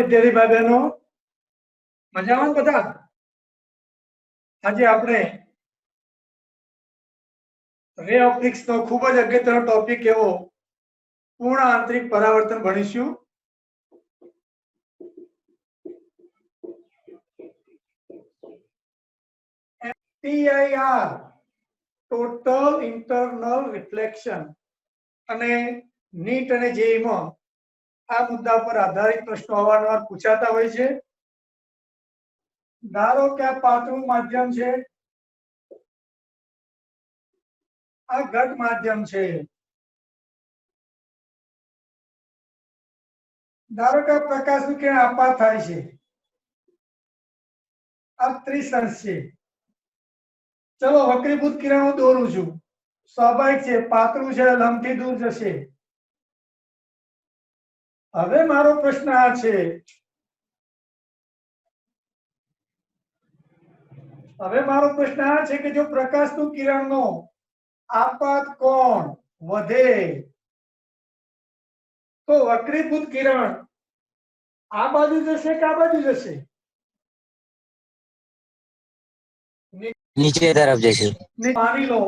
વિદ્યાર્થી ભાઈ બહેનો, મજામાં બધા? આજે આપણે રે ઓપ્ટિક્સ નો ખૂબ જ અગત્યનો ટોપિક એવો પૂર્ણ આંતરિક પરાવર્તન ભણીશું. TIR ટોટલ ઇન્ટરનલ રિફ્લેક્શન અને નીટ અને જેઈ માં આ મુદ્દા પર આધારિત પ્રશ્નો અવારનવાર પૂછાતા હોય છે. ધારો કે આ પાતળું માધ્યમ છે, આ ઘટ માધ્યમ છે. ધારો કે પ્રકાશનું કિરણ આપાત થાય છે, આ ત્રિસંસ છે. ચલો વક્રીભૂત કિરણ હું દોરું છું. સ્વાભાવિક છે, પાતળું છે, લંબથી દૂર જશે. હવે મારો પ્રશ્ન આ છે, કે જો પ્રકાશનું કિરણનો આપાત કોણ વધે તો વક્રીભૂત કિરણ આ બાજુ જશે કે આ બાજુ જશે? નીચે તરફ જશે. માની લો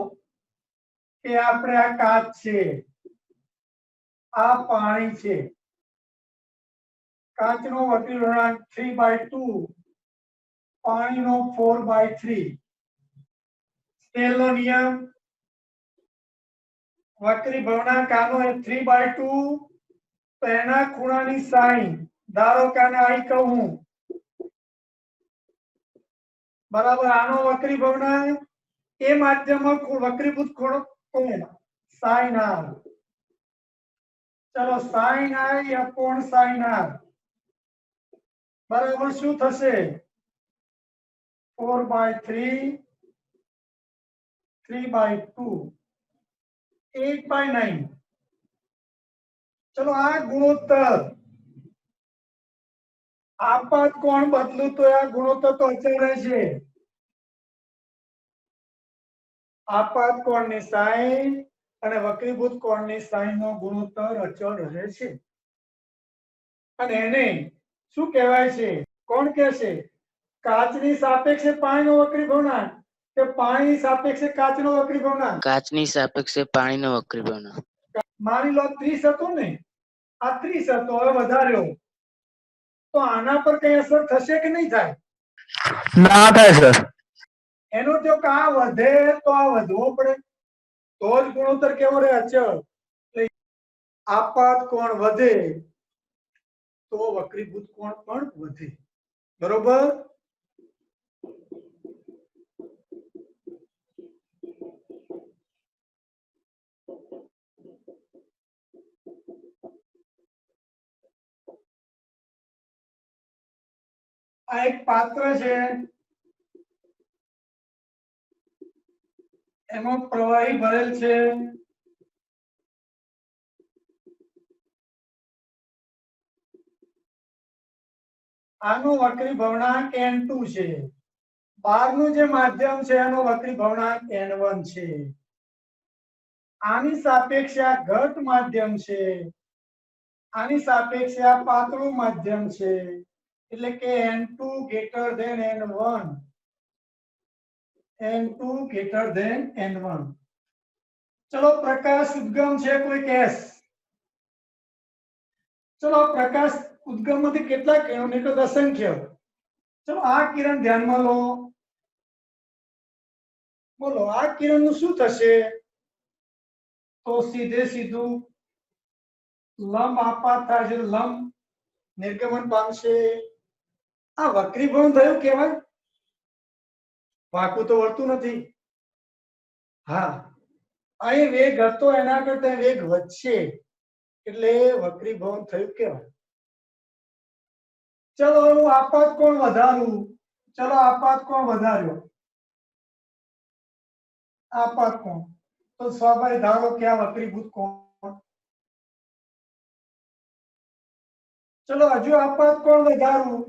કે આપણે આ કાચ છે, આ પાણી છે. કાચનો વક્રી વળાંક 3/2, પાણીનો 4/3. સ્નેલનો નિયમ, વક્રી ભવનાંક આનો 3/2, તો એના ખૂણાની સાઈન, ધારો કે આને I કહું, બરાબર. આનો વક્રી ભવનાંક એ માધ્યમમાં વક્રીભૂત ખૂણો કોણ? Sine R. ચલો sine I upon sine R બરાબર શું થશે? 4/3, 3/2, 8/9. ચલો આ ગુણોત્તર આપાત કોણ બદલું તો આ ગુણોત્તર તો અચળ રહેશે. આપાત કોણની સાઈન અને વક્રીભૂત કોણની સાઈન નો ગુણોત્તર અચળ રહે છે. અને એને શું કહેવાય છે? કોણ કહેશે? કાચની સાપેક્ષે પાણીનો વક્રી ભવનાંક કે પાણીની સાપેક્ષે કાચનો વક્રી ભવનાંક? કાચની સાપેક્ષે પાણીનો વક્રી ભવનાંક. માની લો 30 હતો ને, આ 30 હતો, હવે વધાર્યો તો આના પર કઈ અસર થશે કે નહીં થાય? ના થાય સર. એનો જો કે આ વધે તો આ વધવો પડે, તો જ ગુણોત્તર કેવો રહે? અચળ. આપાત કોણ વધે તો વક્રીભૂત કોણ પણ વધે. બરોબર? આ એક પાત્ર છે, એમાં પ્રવાહી ભરેલ છે. આનો વક્રી ભવનાંક N2 છે. બહારનું જે માધ્યમ છે એનો વક્રી ભવનાંક N1 છે. આની સાપેક્ષે આ ઘટ માધ્યમ છે, આની સાપેક્ષે આ પાતળું માધ્યમ છે, એટલે કે N2 greater than N1. N2 greater than N1. ચલો પ્રકાશ ઉદ્ગમ છે કોઈ કેસ. ચલો પ્રકાશ ઉદ્ગમ માંથી કેટલા કિરણોમીટર? અસંખ્ય. ચલો આ કિરણ ધ્યાનમાં લો. બોલો આ કિરણનું શું થશે? તો સીધે સીધું લંબ આપાત થાય છે, લંબ નિર્ગમન પામશે. આ વક્રીભવન થયું કેવાય, વાંકું તો વળતું નથી. હા, અહીં વેગ હતો એના કરતા વેગ વધશે એટલે વક્રીભવન થયું કેવાય. ચલો હું આપાત કોણ વધારું. ચલો આપાત કોણ વધાર્યો, આપાત કોણ તો સ્વાભાવિક ધારો કે આ વક્રીભૂત કોણ. ચલો હજુ આપાત કોણ વધારું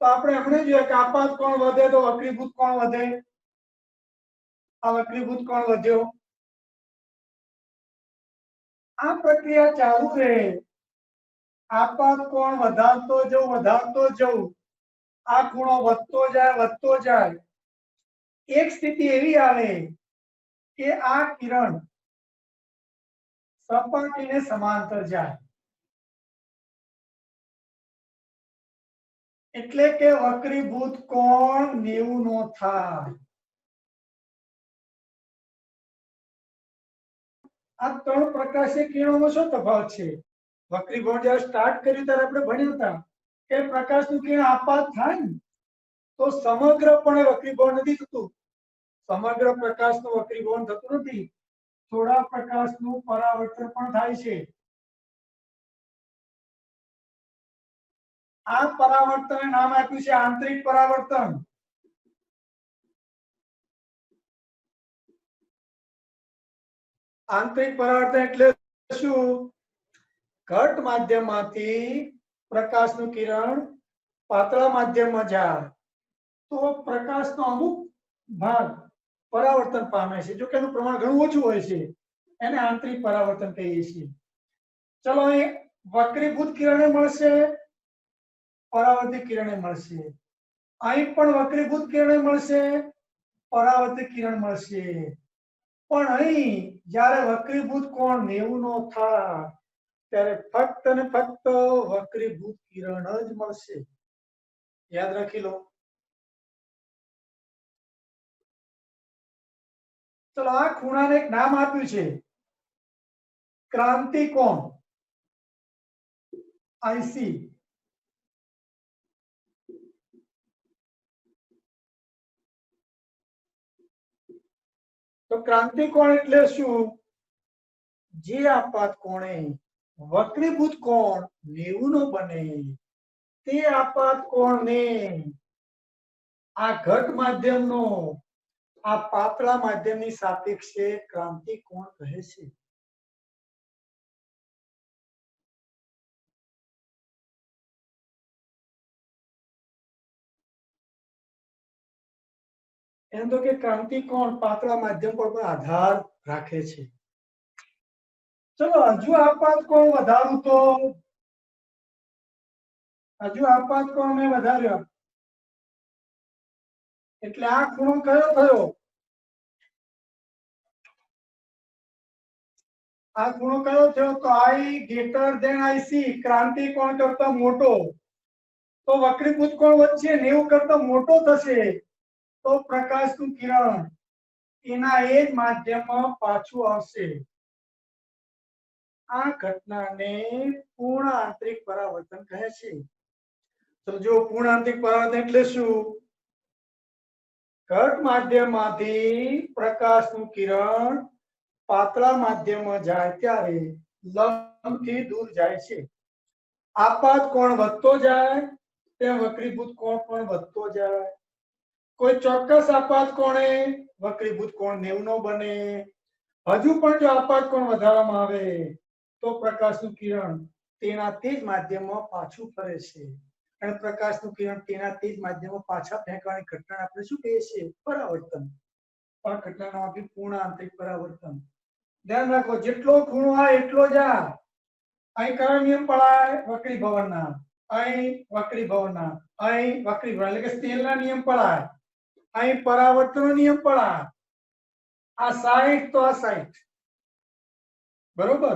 તો આપણે હમણાં જોઈએ કે આપાત કોણ વધે તો વક્રીભૂત કોણ વધે. આ વક્રીભૂત કોણ વધ્યો. આ પ્રક્રિયા ચાલુ રહે આપાત કોણ વધારતો જવું આ ખૂણો વધતો જાય એક સ્થિતિ એવી આવે કે આ કિરણ સપાટીને સમાંતર જાય એટલે કે વક્રીભૂત કોણ 90 નો થાય આ ત્રણ પ્રકાશીય કિરણોમાં શું તફાવત છે વક્રીભવન જ્યારે સ્ટાર્ટ કર્યું ત્યારે આપણે ભણ્યા હતા કે પ્રકાશનું કિરણ આપાત થાય ને તો સમગ્રપણે વક્રીભવન નથી થતું સમગ્ર પ્રકાશનું વક્રીભવન થતું નથી થોડા પ્રકાશનું પરાવર્તન પણ થાય છે આ પરાવર્તનને નામ આપ્યું છે આંતરિક પરાવર્તન આંતરિક પરાવર્તન એટલે શું ઘટ માધ્યમમાંથી પ્રકાશનું કિરણ પાતળા માધ્યમમાં જાય તો પ્રકાશનો અમુક ભાગ પરાવર્તન પામે છે જો કે એનું પ્રમાણ ઘણું ઓછું હોય છે એને આંતરિક પરાવર્તન કહીએ છીએ ચલો અહીં વક્રીભૂત કિરણે મળશે પરાવર્તિત કિરણે મળશે અહીં પણ વક્રીભૂત કિરણે મળશે પરાવર્તિત કિરણ મળશે પણ અહીં જ્યારે વક્રીભૂત કોણ 90 નો થાય ત્યારે ફક્ત ને ફક્ત વક્રીભૂત કિરણ જ મળશે યાદ રાખી લો ચલો આ ખૂણાને એક નામ આપ્યું છે ક્રાંતિકોણ આઈસી તો ક્રાંતિકોણ એટલે શું જે આપાત કોણે વક્રીભૂત કોણ 90 નો બને તે આપાત કોણને આ ઘટ માધ્યમનો આ પાતળા માધ્યમની સાપેક્ષે ક્રાંતિકોણ કહે છે એમ તો કે ક્રાંતિકોણ પાતળા માધ્યમ પર પણ આધાર રાખે છે ચલો હજુ આપાત કોણ વધારું તો હજુ આપાત કોણ મેં વધાર્યો એટલે આ ખૂણો કયો થયો આ ખૂણો કયો થયો તો I greater than IC ક્રાંતિકોણ કરતા મોટો તો વક્રીભૂત કોણ વચ્ચે 90 કરતા મોટો થશે તો પ્રકાશનું કિરણ એના એ જ માધ્યમમાં પાછું આવશે આ ઘટનાને પૂર્ણ આંતરિક પરાવર્તન કહે છે સમજો પૂર્ણ આંતરિક પરાવર્તન એટલે શું ઘટ માધ્યમમાંથી પ્રકાશનું કિરણ પાતળા માધ્યમમાં જાય ત્યારે લંબથી દૂર જાય છે આપાત કોણ વધતો જાય તેમ વક્રીભૂત કોણ પણ વધતો જાય કોઈ ચોક્કસ આપાત કોણે વક્રીભૂત કોણ 90 નો બને હજુ પણ જો આપાત કોણ વધારવામાં આવે તો પ્રકાશનું કિરણ તેના તે જ માધ્યમમાં પાછું ફરે છે અને પ્રકાશનું કિરણ તેના તે જ માધ્યમમાં પાછા ફેંકવાની ઘટનાને આપણે શું કહીએ છીએ પરાવર્તન આ ઘટનાનું નામ છે પૂર્ણ આંતરિક પરાવર્તન ધ્યાન રાખો જેટલો ખૂણો આવે એટલો જ આ અહીં કયો નિયમ પડાય વક્રીભવનના અહીં વક્રીભવનના અહીં વક્રીભવન એટલે કે સ્નેલના નિયમ પડાય અહીં પરાવર્તનનો નિયમ પડાય આ 60 તો આ 60 બરોબર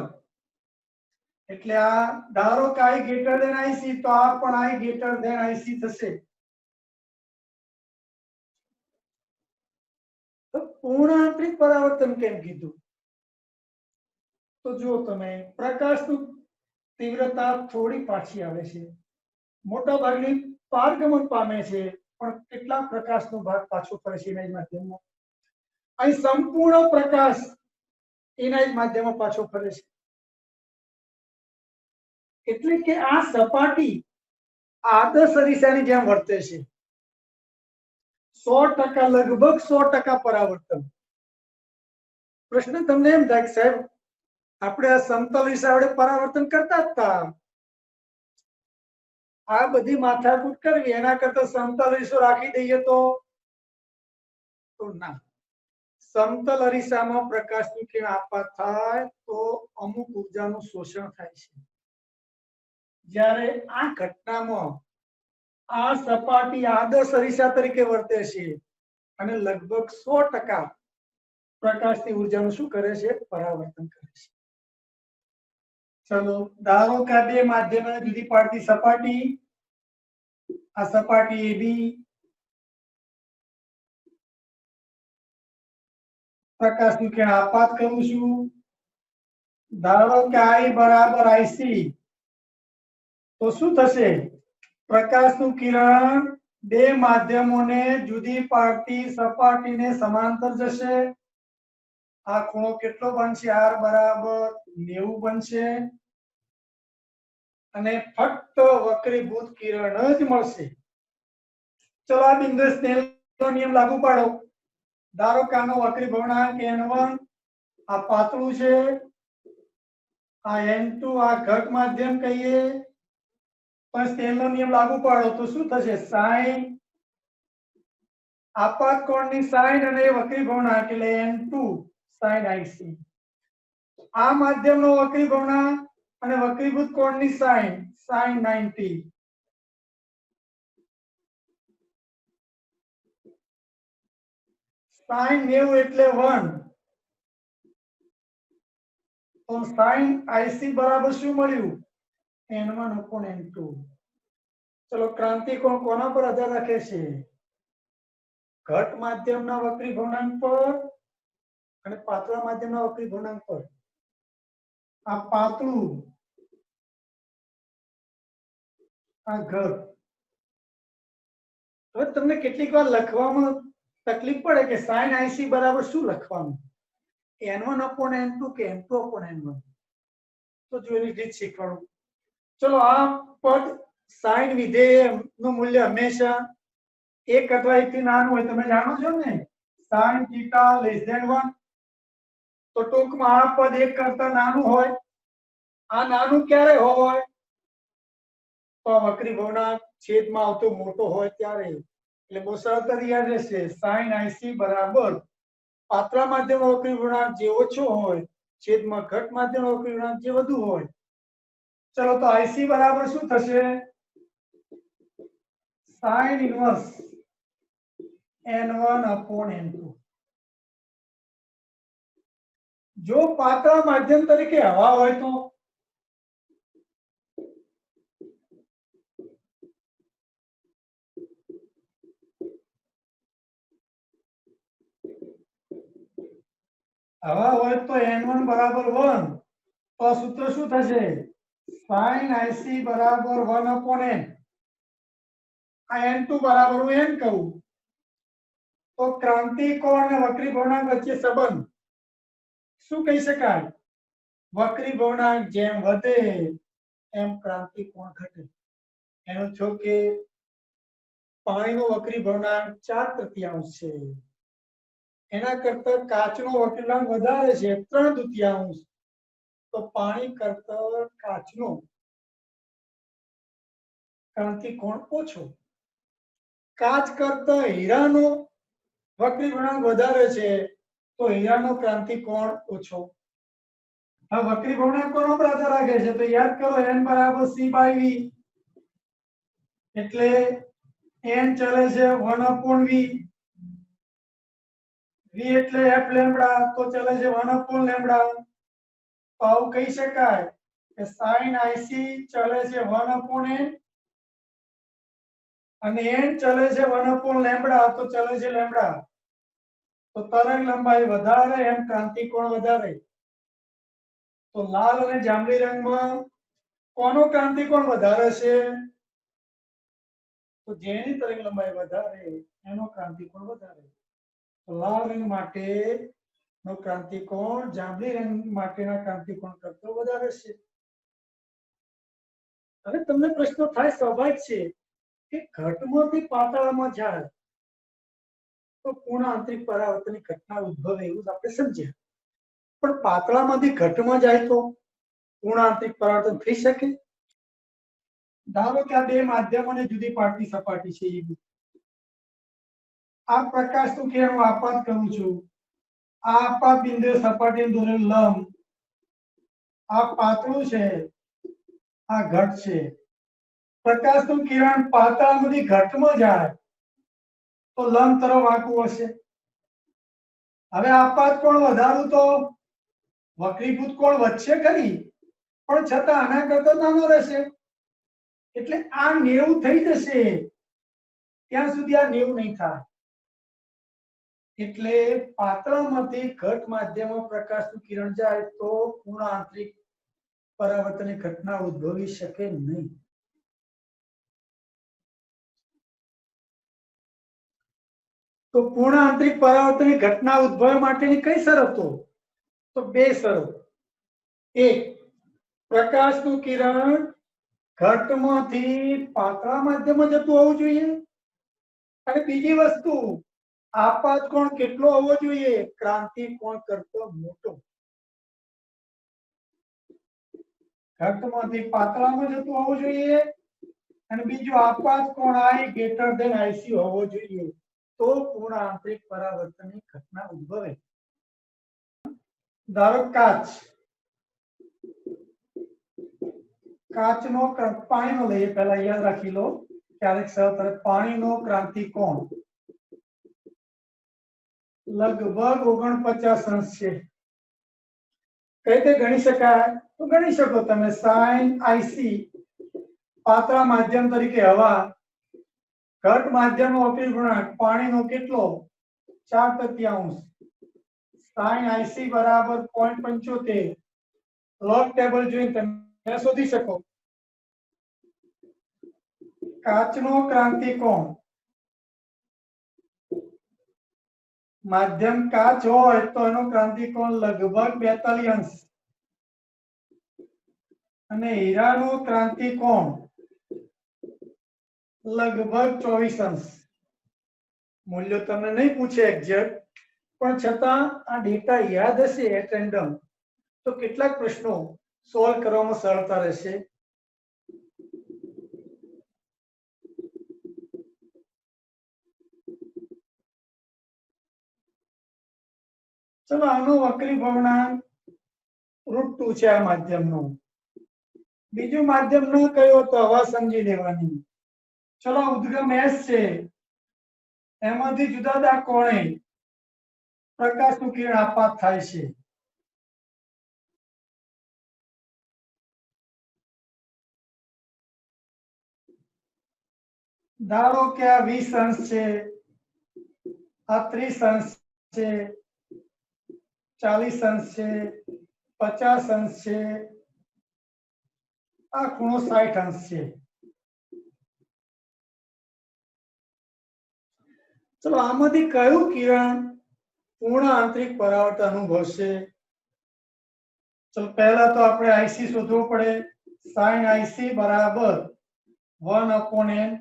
એટલે આ ધારો કે I greater than IC તો આ પણ I greater than IC થશે તો પૂર્ણ આંતરિક પરાવર્તન કેમ કીધું તો જો તમે પ્રકાશનું તીવ્રતા થોડી પાછી આવે છે મોટા ભાગની પારગમન પામે છે પણ કેટલા પ્રકાશનો ભાગ પાછો ફરે છે એના જ માધ્યમમાં અહીં સંપૂર્ણ પ્રકાશ એના જ માધ્યમમાં પાછો ફરે છે એટલે કે આ સપાટી આદર્શ અરીસાની જેમ વર્તે છે 100% લગભગ 100% પરાવર્તન પ્રશ્ન તમને એમ થાય કે સાહેબ આપણે આ સમતલ અરીસા વડે પરાવર્તન કરતા હતા આ બધી માથાકૂટ કરવી એના કરતા સમતલ અરીસો રાખી દઈએ તો ના સમતલ અરીસામાં પ્રકાશનું કિરણ આપાત થાય તો અમુક ઉર્જાનું શોષણ થાય છે જ્યારે આ ઘટનામાં આ સપાટી આદર્શ અરીસા તરીકે વર્તે છે અને લગભગ 100% પ્રકાશની ઉર્જાનું શું કરે છે? પરાવર્તન કરે છે. ચલો ધારો કે આ બે માધ્યમોને જુદી પાડતી સપાટી, આ સપાટી AB, પ્રકાશનું કિરણ આપાત કરું છું. ધારો કે I બરાબર IC, તો શું થશે? પ્રકાશનું કિરણ બે માધ્યમોને જુદી પાડતી સપાટીને સમાંતર જશે. આ ખૂણો કેટલો બનશે? R બરાબર 90 બનશે અને ફક્ત વક્રીભૂત કિરણ જ મળશે. ચલો આ બિંદુએ સ્નેલનો નિયમ લાગુ પાડો. ધારો કે આનો વક્રીભવનાંક n1, આ પાતળું છે, આ n2 આ ઘટ માધ્યમ કહીએ. પણ સ્નેલનો નિયમ લાગુ પાડો તો શું થશે? sin આપાત કોણની sin અને વક્રીભવનાંક એટલે n2 sin IC. આ માધ્યમનો વક્રીભવનાંક અને વક્રીભૂત કોણની sin sin 90. sin 90 એટલે 1. તો sin IC બરાબર શું મળ્યું? n1/n2. ચલો ક્રાંતિ કોણ કોના પર આધાર રાખે છે? ઘટ માધ્યમના વક્રીભવનાંક પર અને પાતળા માધ્યમના વક્રીભવનાંક પર. આ પાતળું, આ ઘટ. હવે તમને કેટલીક વાર લખવામાં તકલીફ પડે કે sin IC બરાબર શું લખવાનું? n1/n2 કે n2/n1? તો જો એની રીત શીખવાનું. ચલો આ પદ sin વિધેય નું મૂલ્ય હંમેશા 1 અથવા 1 થી નાનું હોય, તમે જાણો છો ને, sin θ < 1. તો ટૂંકમાં આ પદ 1 કરતા નાનું હોય. આ નાનું ક્યારે હોય? તો વક્રીભવનાંક છેદમાં આવતો મોટો હોય ત્યારે. એટલે બહુ સરળ યાદ રહેશે. sin IC બરાબર પાતળા માધ્યમનો વક્રીભવનાંક જે ઓછો હોય છેદમાં ઘટ માધ્યમનો વક્રીભવનાંક જે વધુ હોય. ચલો તો IC બરાબર શું થશે? sin inverse n1/n2. જો પાતળા માધ્યમ તરીકે હવા હોય તો હવા હોય તો n1 બરાબર 1. તો આ સૂત્ર શું થશે? sin IC બરાબર 1/n. આ n2 બરાબર હું n કહું. તો ક્રાંતિ કોણ અને વક્રીભવનાંક વચ્ચે સંબંધ શું કહી શકાય? વક્રીભવનાંક જેમ વધે એમ ક્રાંતિ કોણ ઘટે. એનો છો કે પાણીનો વક્રીભવનાંક 4/3 છે, એના કરતા કાચનો વક્રીભવનાંક વધારે છે 3/2. તો પાણી કરતા કાચનો ક્રાંતિ કોણ ઓછો. કાચ કરતા હીરાનો વક્રીભવનાંક વધારે છે તો હીરાનો ક્રાંતિ કોણ ઓછો. હવે વક્રીભવનાંક કોનો પર આધાર રાખે છે? તો યાદ કરો n બરાબર c/v. એટલે n ચલે છે 1/v. v એટલે f લેમ્બડા, તો ચલે છે 1/લેમ્બડા. તો આવું કહી શકાય કે sin IC ચલે છે 1/n અને n ચલે છે 1/લેમ્બડા, તો ચલે છે લેમ્બડા. તો તરંગ લંબાઈ વધારે એમ ક્રાંતિ કોણ વધારે. તો લાલ અને જાંબલી રંગમાં કોનો ક્રાંતિ કોણ વધારે છે? તો જેની તરંગ લંબાઈ વધારે એનો ક્રાંતિ કોણ વધારે. તો લાલ રંગ માટે નો ક્રાંતિ કોણ જાંબલી રંગ માટેના ક્રાંતિ કોણ કરતો વધારે છે. હવે તમને પ્રશ્ન થાય, સ્વાભાવિક છે કે ઘટમાંથી પાતળામાં જાય તો પૂર્ણ આંતરિક પરાવર્તનની ઘટના ઉદ્ભવે એવું આપણે સમજ્યા. પણ પાતળામાંથી ઘટમાં જાય તો પૂર્ણ આંતરિક પરાવર્તન થઈ શકે? ધારો કે આ બે માધ્યમોને જુદી પાડતી સપાટી છે. આ પ્રકાશનું કિરણ હું આપાત કરું છું. આ આપાત બિંદુએ સપાટીને દોરેલું લંબ આ પાતળું છે આ ઘટ છે. પ્રકાશનું કિરણ પાતળામાંથી ઘટમાં જાય તો લંબ તરફ આંકવું હશે. હવે આપાત કોણ વધારું તો વક્રીભૂત કોણ વધશે ખરી, પણ છતાં આના કરતા નાનો રહેશે. એટલે આ 90 થઈ જશે, ત્યાં સુધી આ 90 નહીં થાય. એટલે પાતળામાંથી ઘટ માધ્યમમાં પ્રકાશનું કિરણ જાય તો પૂર્ણ આંતરિક પરાવર્તનની ઘટના ઉદ્ભવી શકે નહીં. તો પૂર્ણ આંતરિક પરાવર્તનની ઘટના ઉદ્ભવવા માટેની કઈ શરતો? તો બે શરત. એક, પ્રકાશનું કિરણ ઘટમાંથી પાતળા માધ્યમમાં જતું હોવું જોઈએ. અને બીજી વસ્તુ, આપાત કોણ કેટલો હોવો જોઈએ? ક્રાંતિ કોણ કરતો મોટો. ઘટમાંથી પાતળામાં જતું હોવું જોઈએ અને બીજું આપાત કોણ I greater than IC હોવો જોઈએ, તો પૂર્ણ આંતરિક પરાવર્તનની ઘટના ઉદ્ભવે. ધારો કાચનો પાણીનો લઈએ, પહેલા યાદ રાખી લો ક્યારેક સહતરે પાણીનો ક્રાંતિ કોણ લગભગ 49 અંશ છે. કઈ રીતે ગણી શકાય? તો ગણી શકો તમે. sin IC પાતળા માધ્યમ તરીકે હવા, ઘટ માધ્યમનો અપીલ ગુણાંક પાણીનો કેટલો? 4/3. sin IC બરાબર 0.75. લોગ ટેબલ જોઈને તમે શોધી શકો. કાચનો ક્રાંતિ કોણ, માધ્યમ કાચ હોય તો એનો ક્રાંતિ કોણ લગભગ 42 અંશ અને હીરાનો ક્રાંતિ કોણ લગભગ 24 અંશ. મૂલ્યો તમને નહીં પૂછે એક્ઝેક્ટ, પણ છતાં આ ડેટા યાદ હશે એટ રેન્ડમ તો કેટલાક પ્રશ્નો સોલ્વ કરવામાં સરળતા રહેશે. ચલો આનું વક્રીભવનાંક √2 છે આ માધ્યમનું. બીજું માધ્યમ ન કયો તો હવા સમજી લેવાની. ચલો ઉદ્ગમ S છે, એમાંથી જુદા જુદા કોણે પ્રકાશનું કિરણ આપાત થાય છે. ધારો કે આ 20 અંશ છે, આ 30 અંશ છે, 40 અંશ છે, 50 અંશ છે, આ ખૂણો 60 અંશ છે. ચલો આમાંથી કયું કિરણ પૂર્ણ આંતરિક પરાવર્તન અનુભવશે? ચલો પહેલા તો આપણે IC શોધવું પડે. sin IC બરાબર 1/n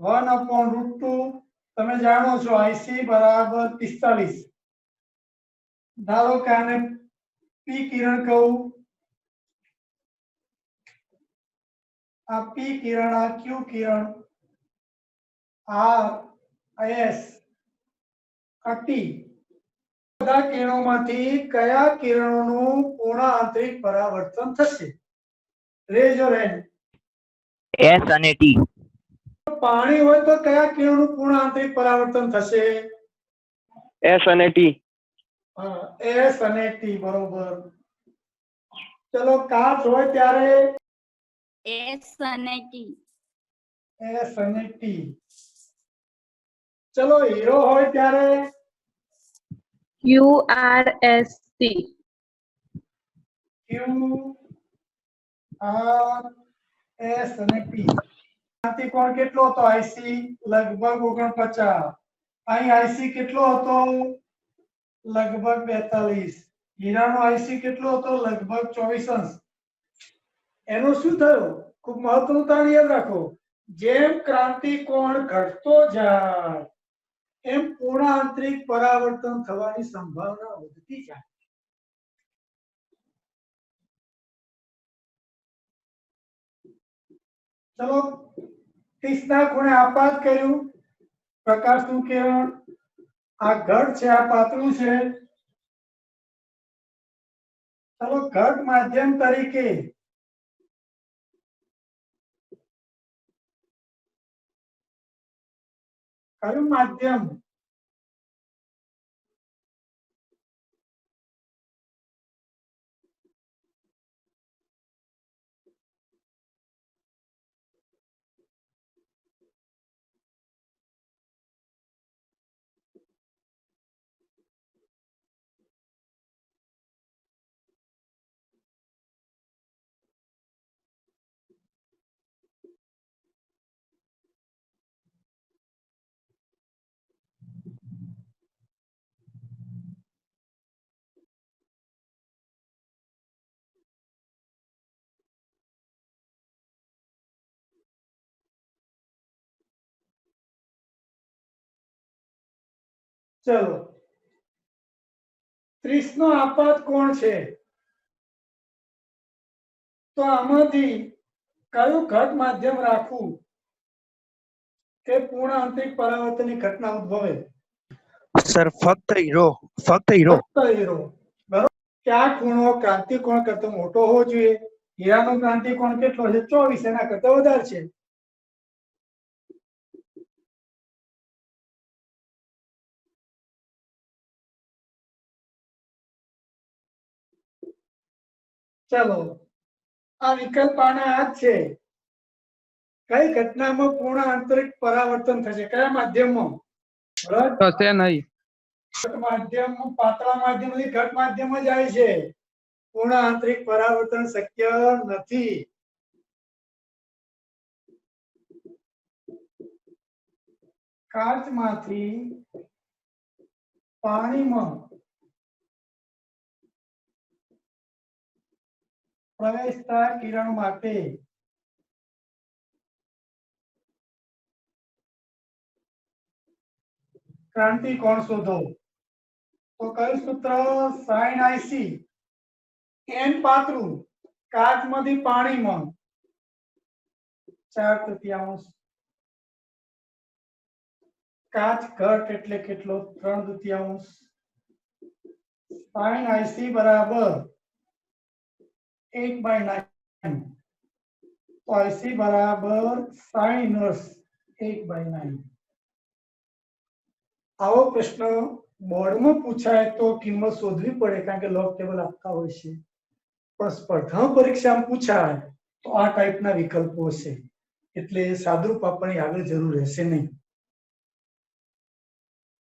1/√2. તમે જાણો છો IC બરાબર 45. ધારો કે આને P કિરણ કહું, આ P કિરણ, આ Q કિરણ, R S આ T. બધા કિરણોમાંથી કયા કિરણોનું પૂર્ણ આંતરિક પરાવર્તન થશે? Rays your hand. S અને T. પાણી હોય તો કયા કિરણનું પૂર્ણ આંતરિક પરાવર્તન થશે? S અને T. હા, S અને T બરોબર. ચલો કાચ હોય ત્યારે S અને T. S અને T. ચલો હીરો હોય ત્યારે QRST. Q R S અને T. ક્રાંતિ કોણ કેટલો હતો? IC લગભગ 49. અહીં IC કેટલો હતો? લગભગ 42. હીરાનો IC કેટલો હતો? લગભગ 24 અંશ. એનો શું થયો? ખૂબ મહત્વનું તારણ યાદ રાખો. જેમ ક્રાંતિ કોણ ઘટતો જાય એમ પૂર્ણ આંતરિક પરાવર્તન થવાની સંભાવના વધતી જાય. ચલો 30 ના ખૂણે આપાત કર્યું પ્રકાશનું કિરણ. આ ઘટ છે, આ પાતળું છે. ચલો ઘટ માધ્યમ તરીકે કયું માધ્યમ ચલો 30 નો આપાત કોણ છે તો આમાંથી કયું ઘટ માધ્યમ રાખવું કે પૂર્ણ આંતરિક પરાવર્તનની ઘટના ઉદ્ભવે સર ફક્ત હીરો ફક્ત હીરો ફક્ત હીરો બરોબર કે આ ખૂણો ક્રાંતિ કોણ કરતો મોટો હોવો જોઈએ હીરાનો ક્રાંતિ કોણ કેટલો છે 24 એના કરતા વધારે છે ચલો આ વિકલ્પ આના આ જ છે કઈ ઘટનામાં પૂર્ણ આંતરિક પરાવર્તન થશે કયા માધ્યમમાં બરાબર થશે નહીં. ઘટ માધ્યમ પાતળા માધ્યમથી ઘટ માધ્યમ જ આવે છે પૂર્ણ આંતરિક પરાવર્તન શક્ય નથી કાચમાંથી પાણીમાં પ્રવેશતા કિરણ માટે ક્રાંતિ કોણ શોધો તો કયું સૂત્ર sin IC n પાતળું કાચમાંથી પાણીમાં 4/3 કાચ ઘટ એટલે કેટલો 3/3 sin IC બરાબર 1/9 તો IC બરાબર sin ઇન્વર્સ 1/9 આવો પ્રશ્ન બોર્ડમાં પૂછાય તો કિંમત શોધવી પડે કારણ કે લોગ ટેબલ આપતા હોય છે પણ સ્પર્ધા પરીક્ષામાં પૂછાય તો આ ટાઈપના વિકલ્પો છે એટલે સાદુરૂપ આપવાની આગળ જરૂર રહેશે નહીં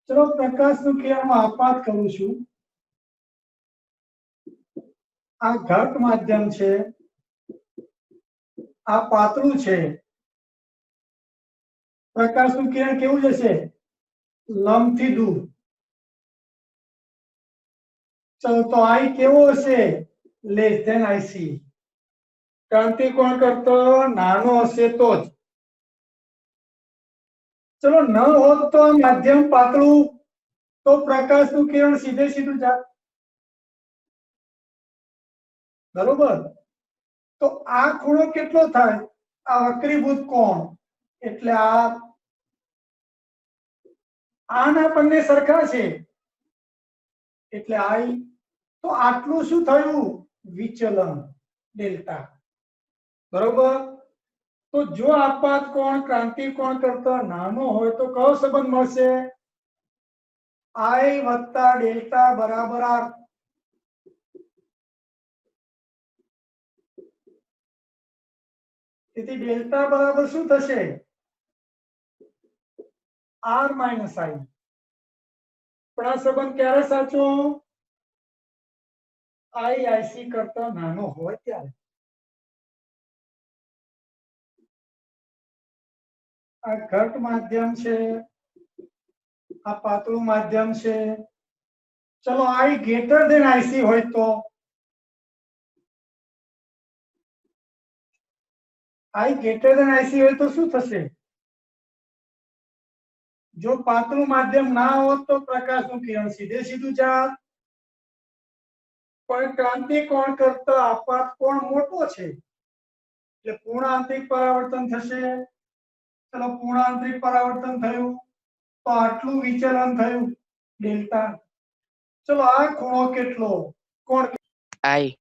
ચલો પ્રકાશનું કિરણમાં આપાત કરું છું આ ઘટ માધ્યમ છે આ પાતળું છે પ્રકાશનું કિરણ કેવું જશે લંબથી દૂર ચલો તો I કેવો હશે લેસ ધેન IC ક્રાંતિ કોણ કરતો નાનો હશે તો જ ચલો ન હોત તો આ માધ્યમ પાતળું તો પ્રકાશનું કિરણ સીધે સીધું જાત બરોબર તો આ ખૂણો કેટલો થાય આ વક્રીભૂત કોણ એટલે આના બંને સરખા છે એટલે I તો આટલું શું થયું વિચલન ડેલ્ટા બરોબર તો જો આપાત કોણ ક્રાંતિ કોણ કરતા નાનો હોય તો કયો સંબંધ મળશે I વત્તા ડેલ્ટા બરાબર R તેથી ડેલ્ટા બરાબર શું થશે R માઇનસ I પણ આ સંબંધ ક્યારે સાચો I IC કરતા નાનો હોય ત્યારે આ ઘટ માધ્યમ છે આ પાતળું માધ્યમ છે ચલો I ગ્રેટર ધેન IC હોય તો I ગ્રેટર ધેન IC હોય તો શું થશે જો પાતળું માધ્યમ ના હોત તો પ્રકાશનું કિરણ સીધે સીધું જાત પણ ક્રાંતિ કોણ કરતા આપાત કોણ મોટો છે એટલે પૂર્ણ આંતરિક પરાવર્તન થશે ચલો પૂર્ણ આંતરિક પરાવર્તન થયું તો આટલું વિચલન થયું ડેલ્ટા ચલો આ ખૂણો કેટલો કોણ આઈ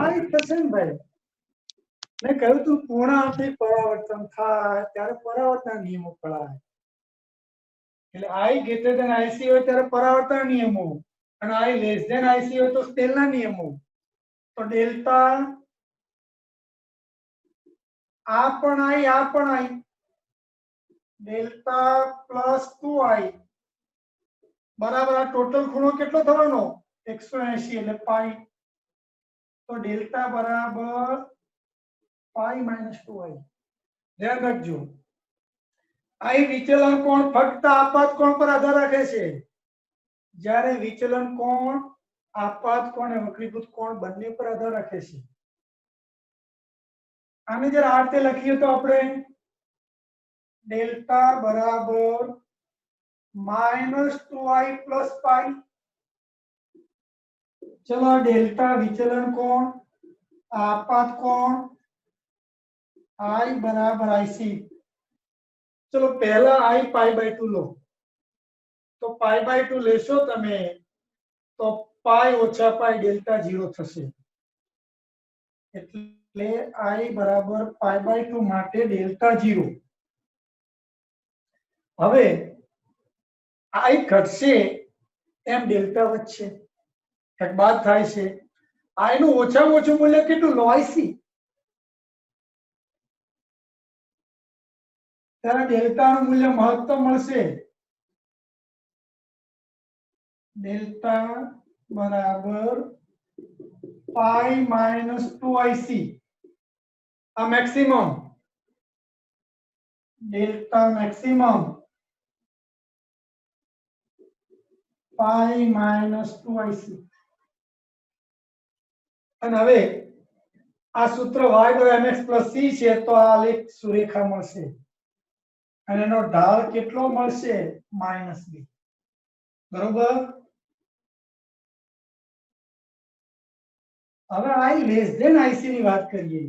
આ થશે ને ભાઈ. મેં કહ્યું તું પૂર્ણાંકિક પરાવર્તન થાય ત્યારે પરાવર્તન નિયમો પડાય. એટલે I greater than IC હોય ત્યારે પરાવર્તન નિયમો અને I less than IC હોય તો સ્નેલના નિયમો. તો ડેલ્ટા આ પણ I ડેલ્ટા પ્લસ 2I બરાબર આ ટોટલ ખૂણો કેટલો થવાનો 180 એટલે પાઈ. તો ડેલ્ટા બરાબર પાઈ માઇનસ 2I. ધ્યાન રાખજો I વિચલન કોણ ફક્ત આપાત કોણ પર આધાર રાખે છે. જ્યારે વિચલન કોણ આપાત કોણ અને વક્રીભૂત કોણ બંને પર આધાર રાખે છે. આને જરા આ રીતે લખીએ તો આપણે ડેલ્ટા બરાબર માઇનસ 2I પ્લસ પાઈ. ચલો ડેલ્ટા વિચલન કોણ આપાત કોણ I બરાબર IC. ચલો પહેલા I પાઈ બાય 2 લો તો પાઈ બાય 2 લેશો તમે તો પાઈ ઓછા પાઈ ડેલ્ટા 0 થશે. એટલે I બરાબર પાઈ બાય 2 માટે ડેલ્ટા 0. હવે I ઘટશે એમ ડેલ્ટા વધશે એક બાદ થાય છે. I નું ઓછામાં ઓછું મૂલ્ય કેટલું લો IC ત્યારે ડેલ્ટા નું મૂલ્ય મહત્તમ મળશે. ડેલ્ટા બરાબર પાઈ માઇનસ 2IC આ maximum. Delta maximum pi minus 2IC. અને હવે આ સૂત્ર y બરાબર mx પ્લસ c છે તો આ આલેખ સુરેખા મળશે અને એનો ઢાળ કેટલો મળશે -b. બરોબર. હવે I લેસ ધેન IC ની વાત કરીએ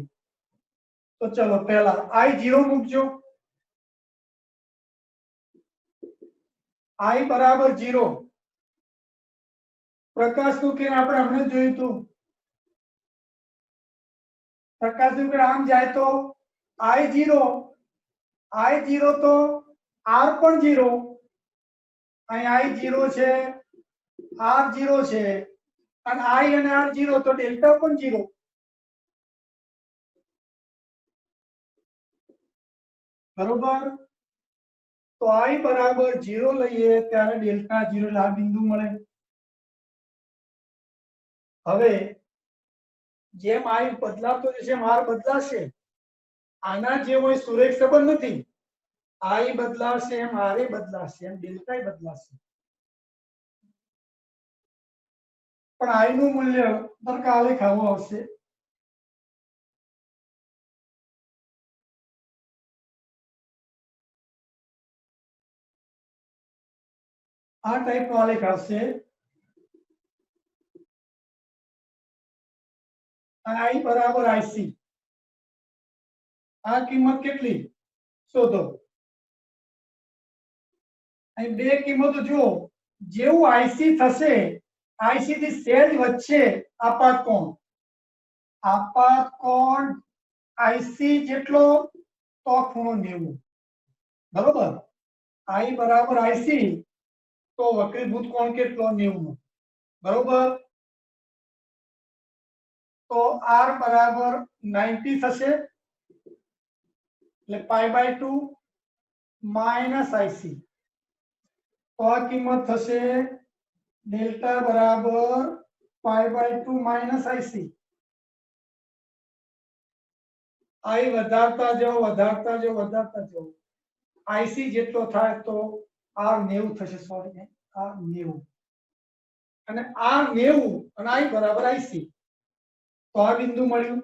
તો ચલો પહેલા I 0 મૂકજો. I બરાબર 0. પ્રકાશનું કિરણ આપણે હમણાં જોયું હતું. પ્રકાશનું કિરણ આમ જાય તો I0 તો R પણ 0. અહીં I0 છે R0 છે અને I અને R 0 તો ડેલ્ટા પણ 0. બરોબર. તો I બરાબર 0 લઈએ ત્યારે ડેલ્ટા 0 એટલે આ બિંદુ મળે. હવે જેમ I બદલાતો જશે એમ R બદલાશે. આના જેવો સુરેખ સંબંધ નથી. I બદલાશે એમ R એ બદલાશે એમ ડેલ્ટા એ બદલાશે. પણ I નું મૂલ્ય દરકા આલેખ આવો આવશે. આ ટાઈપ નો આલેખ આવશે. I બરાબર IC. આ કિંમત કેટલી શોધો. અહીં બે કિંમતો જુઓ. જેવું IC થશે IC થી સહેજ વચ્ચે આપાત કોણ IC જેટલો તો ખૂણો 90. બરોબર. I બરાબર IC તો વક્રીભૂત કોણ કેટલો 90. બરોબર. તો R બરાબર 90 થશે એટલે પાઈ બાય 2 માઇનસ IC. તો આ કિંમત થશે ડેલ્ટા બરાબર pi by 2 minus IC. I વધારતા જાઓ IC જેટલો થાય તો R 90 થશે. સોરી R 90 અને R 90 અને I બરાબર IC. તો આ બિંદુ મળ્યું.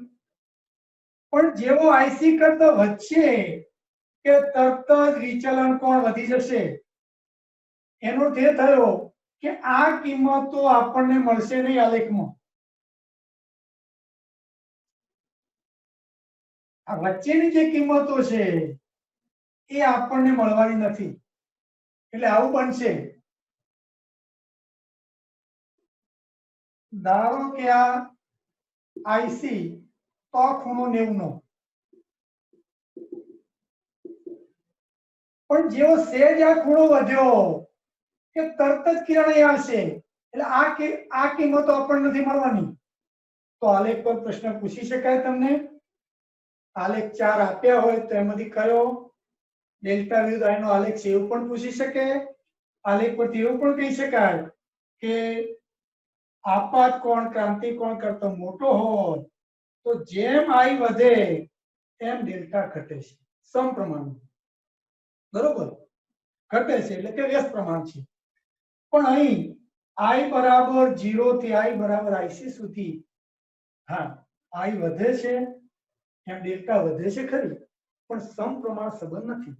પણ જેવો IC કરતા વચ્ચે કે તરત જ વિચલન કોણ વધી જશે. એનો અર્થ એ થયો કે આ કિંમતો આપણને મળશે નહીં આલેખમાં. આ વચ્ચેની જે કિંમતો છે એ આપણને મળવાની નથી. એટલે આવું બનશે. ધારો કે આ આઈસી તો આ ખૂણો 90 નો, પણ જેવો સેજ આ ખૂણો વધ્યો કે તરત જ કિરણ અહીં આવશે, એટલે આ કિંમતો આપણને નથી મળવાની. તો આલેખ પર પ્રશ્ન પૂછી શકાય તમને. આલેખ 4 આપ્યા હોય તો એમાંથી કયો ડેલ્ટા વિરુદ્ધ આઈ નો આલેખ છે એવું પણ પૂછી શકે. આલેખ પરથી એવું પણ કહી શકાય કે આપાત કોણ ક્રાંતિ કોણ કરતો મોટો હોય તો જેમ આઈ વધે તેમ ડેલ્ટા ઘટે છે, સમપ્રમાણ. બરોબર, ઘટે છે એટલે કે વ્યસ્ત પ્રમાણ છે. પણ અહીં i બરાબર 0 થી i બરાબર ic સુધી, હા, i વધે છે એમ ડેલ્ટા વધે છે ખરી, પણ સમપ્રમાણ સંબંધ નથી.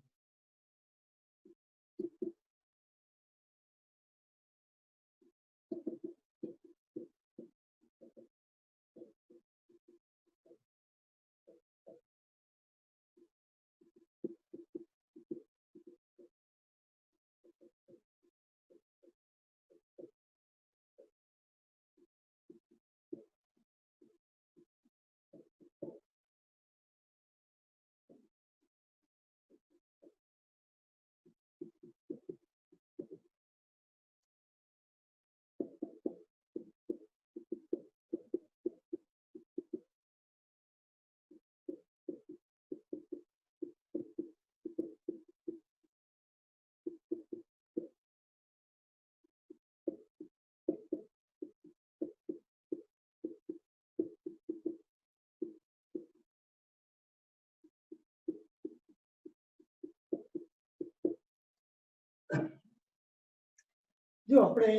જો આપણે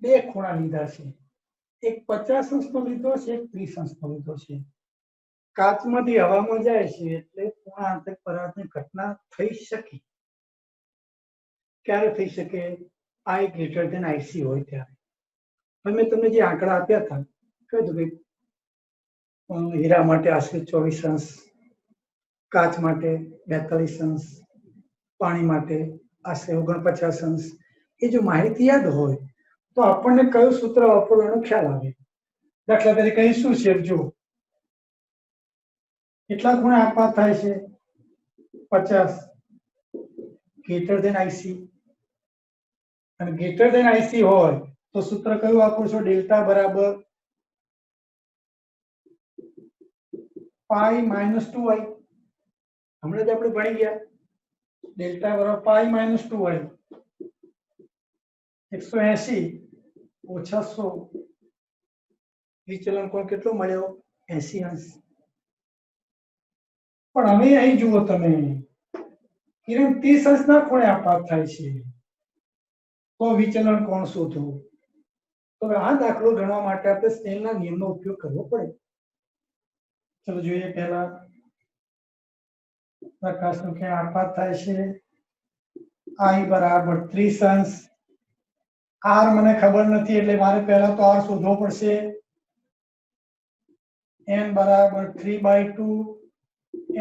બે ખૂણા લીધા છે, એક 50 અંશનો લીધો છે, એક 30 અંશનો લીધો છે. કાચમાંથી હવામાં જાય છે એટલે ખૂણા આંતરિક પરાવર્તનની ઘટના થઈ શકે. ક્યારે થઈ શકે? i ગ્રેટર ધેન ic હોય ત્યારે. મેં તમને જે આંકડા આપ્યા હતા કહ્યું કે હીરા માટે આશરે 24 અંશ, કાચ માટે 42 અંશ, પાણી માટે આશરે 49 અંશ. એ જો માહિતી યાદ હોય તો આપણને કયું સૂત્ર વાપરવાનો ખ્યાલ આવે. દાખલા તરીકે અહીં શું છે જો કેટલા ખૂણા આપાત થાય છે? 50 ગ્રેટર ધેન ic, અને ગ્રેટર ધેન ic હોય તો સૂત્ર કયું વાપરો છો? ડેલ્ટા બરાબર પાઈ માઇનસ 2i. હમણાં જ આપણે ભણી ગયા ડેલ્ટા બરાબર પાઈ માઇનસ 2i. 180 ઓછા 100, વિચલન કોણ કેટલો મળ્યો? 80 અંશ. પણ હવે અહીં જુઓ તમે, કિરણ 30 અંશના ખૂણે આપાત થાય છે તો વિચલન કોણ શોધવું? તો આ દાખલો ગણવા માટે આપણે સ્નેલના નિયમનો ઉપયોગ કરવો પડે. ચલો જોઈએ. પહેલા પ્રકાશનું ક્યાં આપાત થાય છે? i બરાબર 30 અંશ. r મને ખબર નથી એટલે મારે પહેલા તો r શોધવો પડશે. n બરાબર 3/2,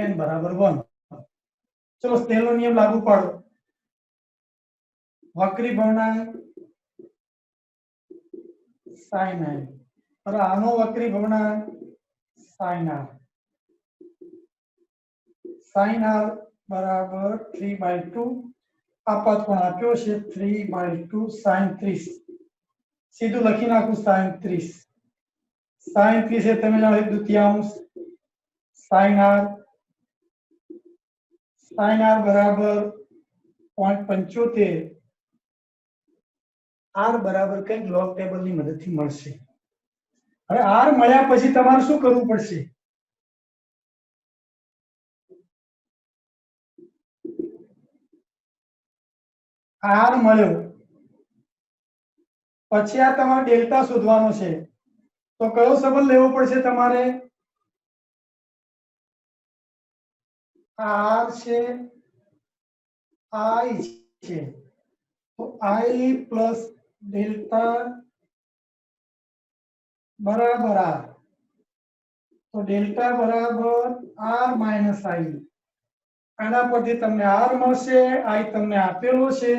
n બરાબર 1. ચલો સ્નેલનો નિયમ લાગુ પાડો. વક્રી ભવનાંક sin i, और આનો વક્રી ભવનાંક sin r. sin r બરાબર 3/2. આપાત કોણ આપ્યો છે? 3/2 sin 30. સીધું લખી નાખું sin 30. sin 30 એ તમે જાણો 1/2 sin r. sin r બરાબર 0.75. r બરાબર કંઈક લોગ ટેબલની મદદથી મળશે. હવે r મળ્યા પછી તમારે શું કરવું પડશે? r મળ્યો પછી આ તમારે ડેલ્ટા શોધવાનો છે. તો કયો સંબંધ લેવો પડશે તમારે? r છે, i છે, તો i પ્લસ ડેલ્ટા બરાબર r. તો ડેલ્ટા બરાબર r માઇનસ i. આના પરથી તમને r મળશે, i તમને આપેલો છે,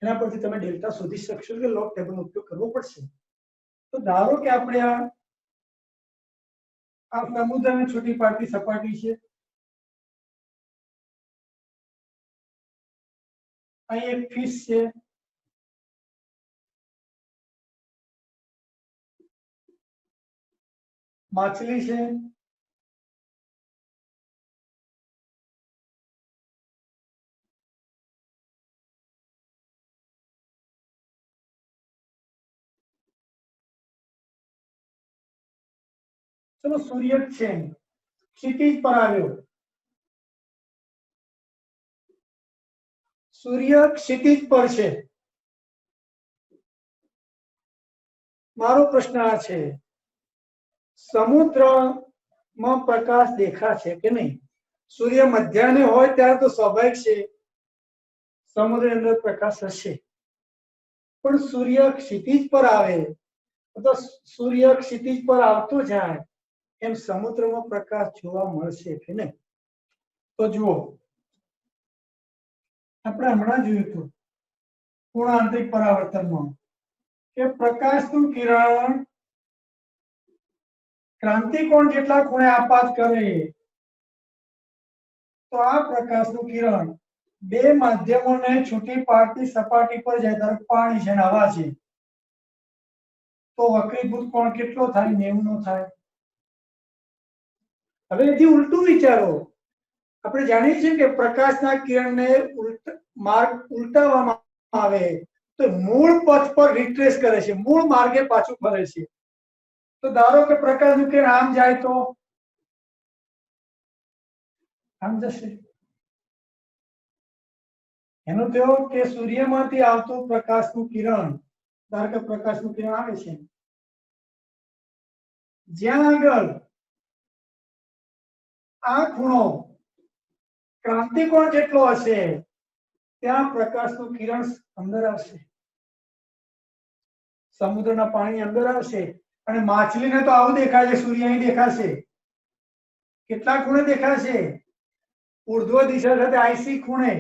એના પરથી તમે ડેલ્ટા શોધી શકશો કે લોગ ટેબલનો ઉપયોગ કરવો પડશે. તો ધારો કે આપણે આ સમુદ્રની છૂટી પાડતી સપાટી છે, અહીં એક ફિશ છે, માછલી છે, ચલો સૂર્ય છે, ક્ષિતિજ પર આવ્યો, સૂર્ય ક્ષિતિજ પર છે. મારો પ્રશ્ન આ છે, સમુદ્રમાં પ્રકાશ દેખાશે કે નહીં? સૂર્ય મધ્યાહને હોય ત્યારે તો સ્વાભાવિક છે સમુદ્રની અંદર પ્રકાશ હશે, પણ સૂર્ય ક્ષિતિજ પર આવે તો સૂર્ય ક્ષિતિજ પર આવતો જાય એમ સમુદ્રમાં પ્રકાશ જોવા મળશે કે નહીં? તો જુઓ, આપણે હમણાં જોયું હતું પૂર્ણ આંતરિક પરાવર્તનમાં કે પ્રકાશનું કિરણ ક્રાંતિકોણ જેટલા ખૂણે આપાત કરે તો આ પ્રકાશનું કિરણ બે માધ્યમોને છૂટી પાડતી સપાટી પર જાય. ધારો પાણી છે ને હવા છે, તો વક્રીભૂત કોણ કેટલો થાય? 90 નો થાય. હવે એથી ઉલટું વિચારો, આપણે જાણીએ છીએ કે પ્રકાશના કિરણને માર્ગ ઉલટાવવામાં આવે તો મૂળ પથ પર રિટ્રેસ કરે છે, મૂળ માર્ગે પાછું ફરે છે. તો ધારો કે પ્રકાશનું કિરણ આમ જાય તો આમ જશે. એનો થયો કે સૂર્યમાંથી આવતું પ્રકાશનું કિરણ, ધારો કે પ્રકાશનું કિરણ આવે છે, જ્યાં આગળ આ ખૂણો ક્રાંતિકોણ જેટલો હશે ત્યાં પ્રકાશનું કિરણ અંદર આવશે, સમુદ્રના પાણી અંદર આવશે. અને માછલીને તો આવું દેખાય છે, સૂર્ય અહીં દેખાશે. કેટલા ખૂણે દેખાશે? ઉર્ધ્વ દિશા સાથે આઈસી ખૂણે.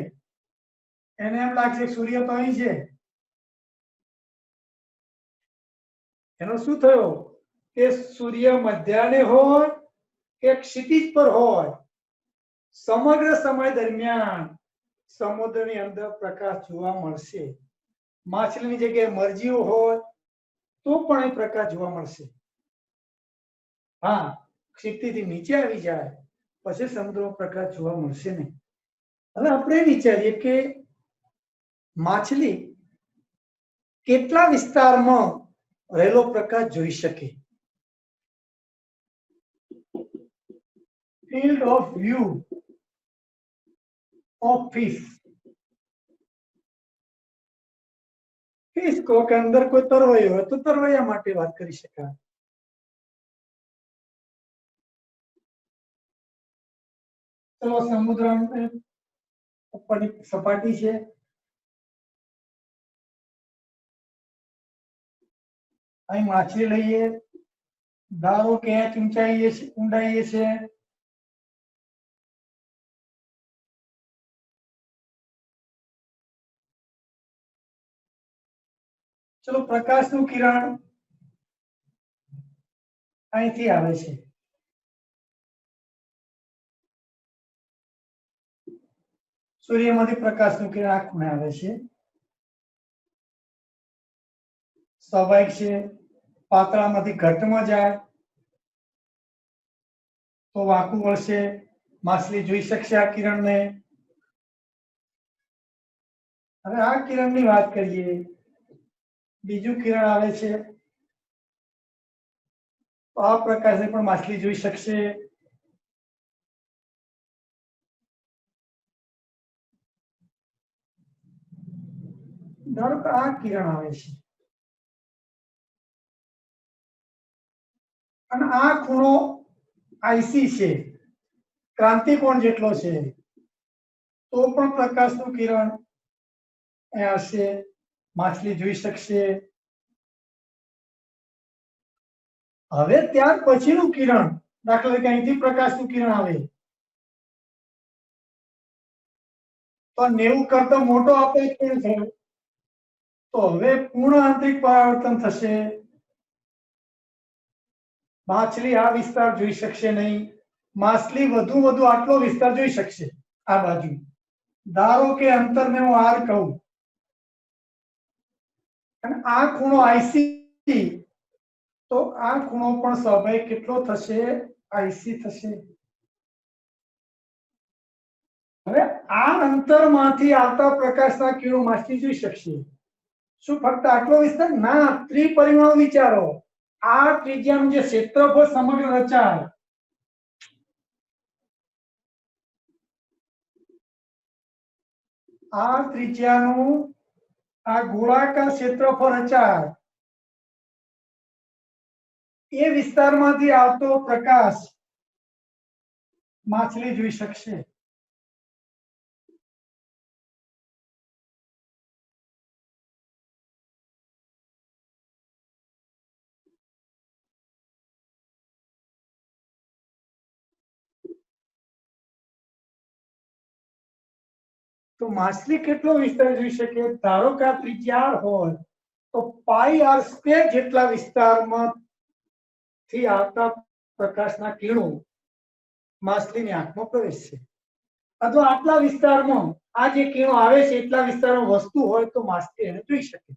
એને એમ લાગશે સૂર્ય તો અહીં છે. એનો શું થયો કે સૂર્ય મધ્યાહને હોય કે ક્ષિતિજ પર હોય, સમગ્ર સમય દરમિયાન સમુદ્રની અંદર પ્રકાશ જોવા મળશે. માછલીની જગ્યાએ મરજીઓ હોય તો પણ એ પ્રકાશ જોવા મળશે. હા, ક્ષિતિજથી નીચે આવી જાય પછી સમુદ્રનો પ્રકાશ જોવા મળશે નહીં. હવે આપણે વિચારીએ કે માછલી કેટલા વિસ્તારમાં રહેલો પ્રકાશ જોઈ શકે? Field of view of fish. Fish કહો કે અંદર કોઈ તરવૈયો હોય તો તરવૈયા માટે વાત કરી શકાય. ચલો સમુદ્ર ઉપરની સપાટી છે, અહીં માછલી લઈએ, ધારો કે ઊંડાઈએ છે, ચલો પ્રકાશનું કિરણ અહીંથી આવે છે, સૂર્યમાંથી પ્રકાશનું કિરણ આ ખૂણે આવે છે. સ્વાભાવિક છે, પાતળામાંથી ઘટમાં જાય તો વાંકું વળશે, માછલી જોઈ શકશે આ કિરણને. હવે આ કિરણની વાત કરીએ, બીજું કિરણ આવે છે તો આ પ્રકાશને પણ માછલી જોઈ શકશે. ધારો કે આ કિરણ આવે છે અને આ ખૂણો આઈસી છે, ક્રાંતિકોણ જેટલો છે, તો પણ પ્રકાશનું કિરણ આવશે, માછલી જોઈ શકશે. હવે ત્યાર પછીનું કિરણ, દાખલા તરીકે અહીંથી પ્રકાશનું કિરણ આવે તો 90 કરતા મોટો આપેલ કોણ થયો? તો હવે પૂર્ણ આંતરિક પરાવર્તન થશે માછલી આ વિસ્તાર જોઈ શકશે નહીં. માછલી વધુ આટલો વિસ્તાર જોઈ શકશે આ બાજુ. ધારો કે અંતરને હું આર કહું અને આ ખૂણો આઈસી, તો આ ખૂણો પણ સ્વાભાવિક કેટલો થશે? આઈસી થશે. હવે આ અંતરમાંથી આવતા પ્રકાશના કિરણો માછલી જોઈ શકશે. શું ફક્ત આટલો વિસ્તાર? ના, ત્રિપરિમાણ વિચારો. આ ત્રિજ્યાનું જે ક્ષેત્રફળ સમગ્ર રચાય, આ ત્રિજ્યાનું આ ગોળાકાર ક્ષેત્રફળ રચાય, એ વિસ્તારમાંથી આવતો પ્રકાશ માછલી જોઈ શકશે. તો માછલી કેટલો વિસ્તાર જોઈ શકે? ધારો કે આ ત્રિજ્યા r હોય તો પાઈ r સ્ક્વેર જેટલા વિસ્તારમાંથી આવતા પ્રકાશના કિરણો માછલીની આંખમાં પ્રવેશશે. અથવા આટલા વિસ્તારમાં આ જે કિરણો આવે છે એટલા વિસ્તારમાં વસ્તુ હોય તો માછલી એને જોઈ શકે.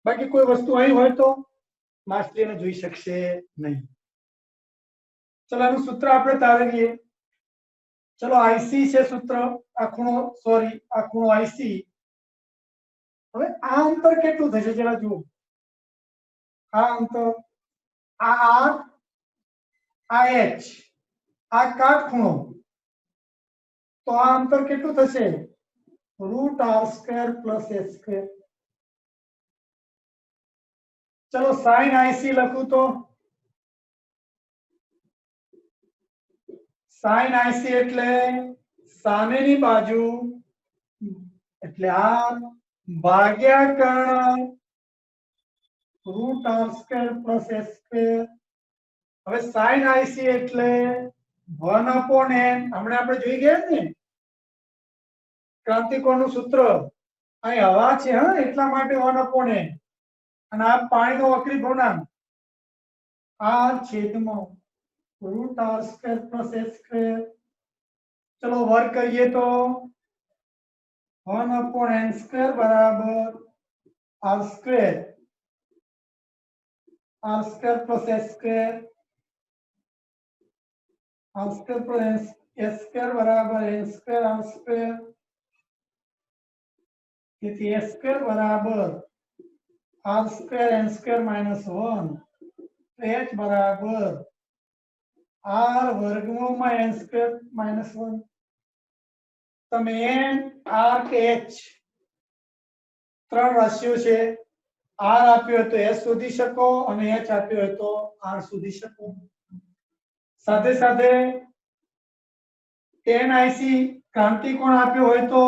બાકી કોઈ વસ્તુ અહીં હોય તો માછલી એને જોઈ શકશે નહીં. ચલો આનું સૂત્ર આપણે તારવીએ. ચલો આઈસી છે સૂત્ર, આ ખૂણો આઈસી. હવે આ અંતર કેટલું થશે જરા જુઓ. આ અંતર, આ આર, આ એચ, આ કાટખૂણો, તો આ અંતર કેટલું થશે? √r² + h². ચલો સાઈન આઈસી લખું તો સાઈન આઈસી એટલે સામેની બાજુ એટલે r ભાગ્યા કર્ણ √r² + h². હવે સાઈન આઈસી એટલે 1/n. હમણાં આપણે જોઈ ગયા ને ક્રાંતિકોણનું સૂત્ર. અહીં હવા છે હા, એટલા માટે 1/n. અને આ પાણીનો વક્રી ભવનાંક r છેદમાં √r² + h². ચલો વર્ગ કરીએ તો 1/n² બરાબર r² + h², r² + h² બરાબર n²r². તેથી h² બરાબર r² n² - 1, h બરાબર r વર્ગમૂળમાં n² - 1. તમે n, r કે h ત્રણ રાશિઓ છે. r આપ્યો હોય તો s શોધી શકો અને h આપ્યો હોય તો r શોધી શકો. સાથે સાથે tan IC ક્રાંતિકોણ આપ્યો હોય તો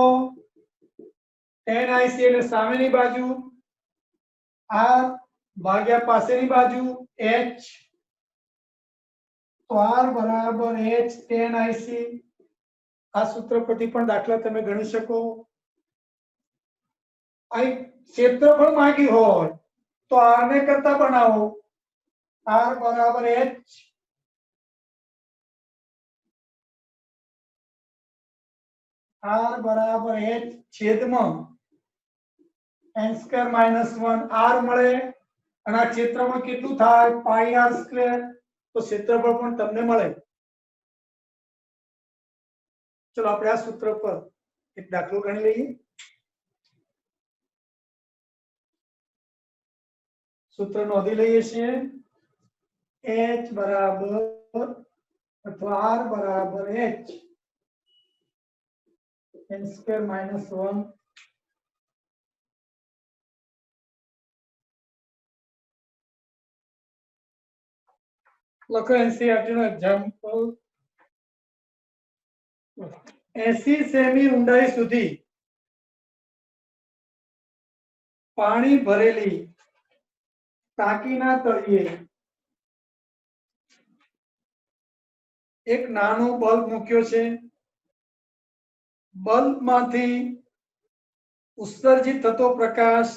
tan IC એટલે સામેની બાજુ r ભાગ્યા પાસેની બાજુ h, તો r બરાબર h tan IC. આ સૂત્ર પરથી પણ દાખલા તમે ગણી શકો. અહીં ક્ષેત્રફળ માંગ્યું હોય તો r ને કરતા બનાવો. r બરાબર h છેદમાં n² - 1 r મળે. અને આ ક્ષેત્રફળ કેટલું થાય? πr². તો ક્ષેત્રફળ પણ તમને મળે. ચલો આપણે આ સૂત્ર પર એક દાખલો ગણી લઈએ. સૂત્ર નોંધી લઈએ છીએ. h બરાબર અથવા r બરાબર h n² - 1 લખો. NCERT નો એક્ઝામ્પલ. 80 સેમી ઊંડાઈ સુધી પાણી ભરેલી ટાંકીના તળિયે એક નાનો બલ્બ મૂક્યો છે. બલ્બમાંથી ઉત્સર્જિત થતો પ્રકાશ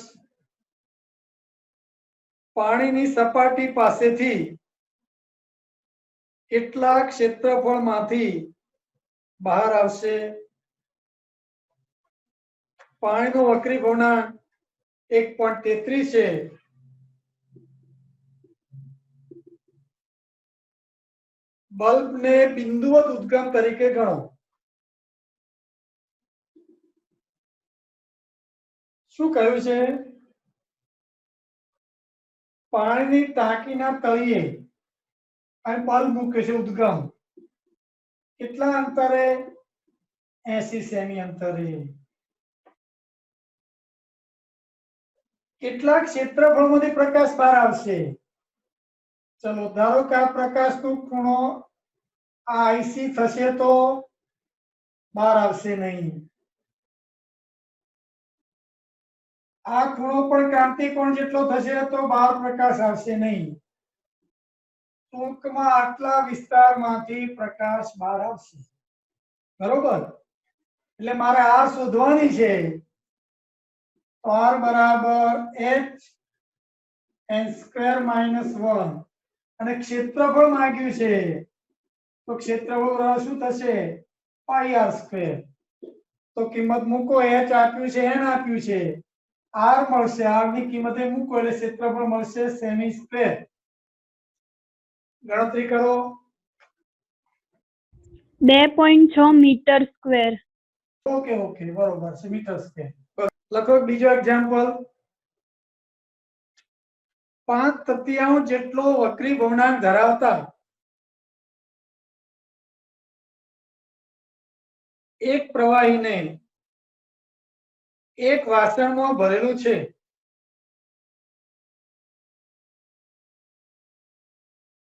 પાણીની સપાટી પાસેથી કેટલા ક્ષેત્રફળમાંથી બહાર આવશે? પાણીનો વક્રી ભવનાંક 1.33 છે. બલ્બને બિંદુવત ઉદ્ગમ તરીકે ગણો. શું કહ્યું છે? પાણીની ટાંકીના તળિયે અને બલ્બ મૂક્યો છે ઉદ્ગમ. કેટલા અંતરે? 80 સેમી અંતરે. કેટલા ક્ષેત્રફળમાંથી પ્રકાશ બહાર આવશે? ચલો ધારો કે આ પ્રકાશનો ખૂણો આ આઈસી થશે તો બહાર આવશે નહીં. આ ખૂણો પણ ક્રાંતિ કોણ જેટલો થશે તો બહાર પ્રકાશ આવશે નહીં. ટૂંકમાં આટલા વિસ્તારમાંથી પ્રકાશ બહાર આવશે. બરોબર? એટલે મારે આર શોધવાની છે. તો આર બરાબર h n² -1 અને ક્ષેત્રફળ માંગ્યું છે તો ક્ષેત્રફળ શું થશે? πr². તો કિંમત મૂકો. h આપ્યું છે, n આપ્યું છે, r મળશે. r ની કિંમત મૂકો એટલે ક્ષેત્રફળ મળશે સેમી². ગણતરી કરો. 2.6 મીટર સ્ક્વેર. ઓકે બરોબર છે, મીટર². લખો બીજો એક્ઝામ્પલ. 5/3 જેટલો વક્રી ભવનાંક ધરાવતા એક પ્રવાહીને એક વાસણમાં ભરેલું છે.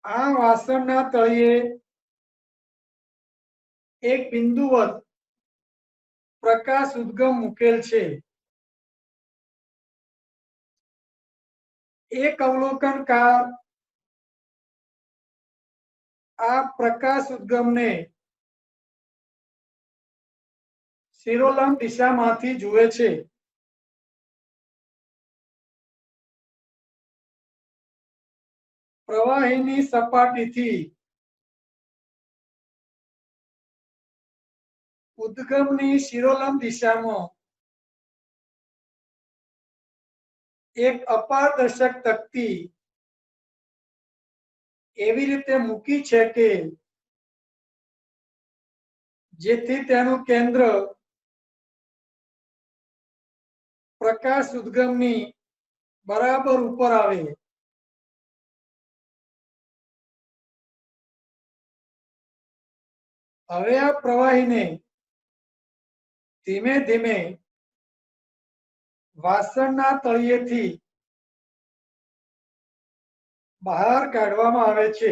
આ વાસણના તળિયે એક બિંદુવત પ્રકાશ ઉદ્ગમ મૂકેલ છે. એક અવલોકનકાર આ પ્રકાશ ઉદ્ગમને શિરોલંબ દિશામાંથી જુએ છે. પ્રવાહીની સપાટીથી ઉદ્ગમની શિરોલંબ દિશામાં એક અપારદર્શક તકતી એવી રીતે મૂકી છે કે જેથી તેનું કેન્દ્ર પ્રકાશ ઉદ્ગમની બરાબર ઉપર આવે. હવે આ પ્રવાહીને ધીમે ધીમે વાસણના તળિયેથી બહાર કાઢવામાં આવે છે.